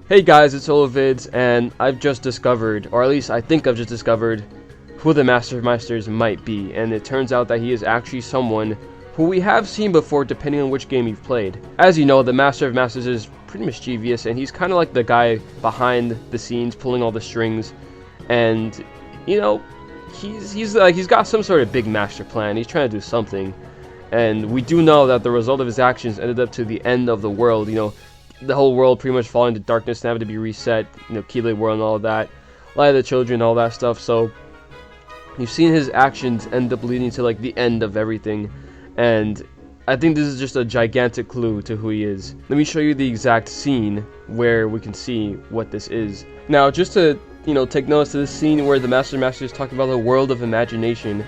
Hey guys, it's Oluvids, and I've just discovered, or at least I think I've just discovered, who the Master of Masters might be, and it turns out that he is actually someone who we have seen before depending on which game you've played. As you know, the Master of Masters is pretty mischievous, and he's kind of like the guy behind the scenes pulling all the strings, and, you know, he's got some sort of big master plan. He's trying to do something, and we do know that the result of his actions ended up to the end of the world, the whole world pretty much falling into darkness and having to be reset, Keyblade World and all of that, Light of the Children, all that stuff. So you've seen his actions end up leading to like the end of everything, and I think this is just a gigantic clue to who he is. Let me show you the exact scene where we can see what this is. Now, just to take notice of this scene where the Master of Masters is talking about the world of imagination.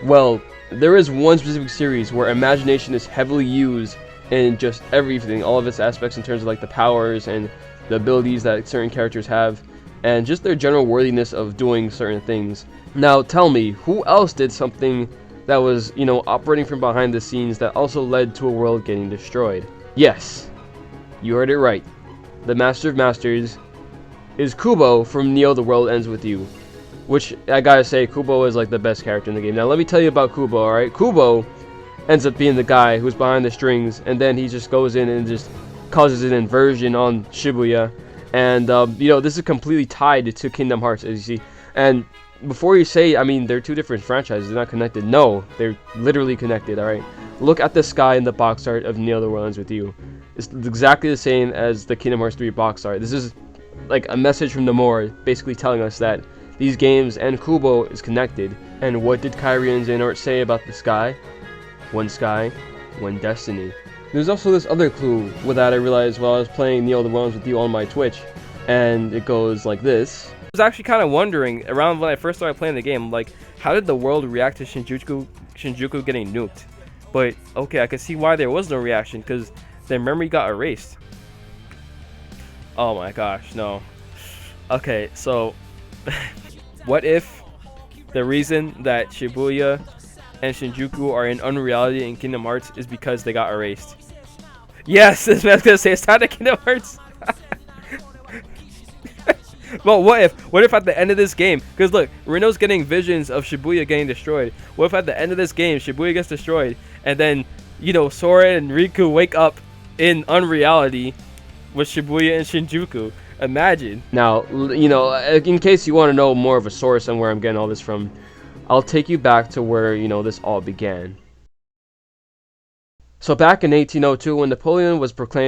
Well, there is one specific series where imagination is heavily used in just everything, all of its aspects in terms of like the powers and the abilities that certain characters have, and just their general worthiness of doing certain things. Now tell me, who else did something that was, operating from behind the scenes that also led to a world getting destroyed? Yes, you heard it right. The Master of Masters is Kubo from Neo The World Ends With You, which I gotta say, Kubo is like the best character in the game. Now let me tell you about Kubo, alright? Kubo ends up being the guy who's behind the strings, and then he just goes in and just causes an inversion on Shibuya, and this is completely tied to Kingdom Hearts, as you see. And before you say, they're two different franchises, they're not connected. No, they're literally connected. All right, look at the sky in the box art of Neo The World Ends With You. It's exactly the same as the Kingdom Hearts 3 box art. This is like a message from Nomura, basically telling us that these games and Kubo is connected. And what did Kairi and Xehanort say about the sky? One sky, one destiny. There's also this other clue that I realized while I was playing Neo The World Ends With You on my Twitch, and it goes like this. I was actually kind of wondering, around when I first started playing the game, like, how did the world react to Shinjuku getting nuked? But, okay, I can see why there was no reaction, because their memory got erased. Oh my gosh, no. Okay, so, what if the reason that Shibuya and Shinjuku are in unreality in Kingdom Hearts is because they got erased? Yes, this man's gonna say it's time to Kingdom Hearts. Well, what if at the end of this game, because look, Reno's getting visions of Shibuya getting destroyed. What if at the end of this game Shibuya gets destroyed, and then Sora and Riku wake up in unreality with Shibuya and Shinjuku? Imagine. Now, in case you want to know more of a source on where I'm getting all this from, I'll take you back to where, this all began. So back in 1802, when Napoleon was proclaimed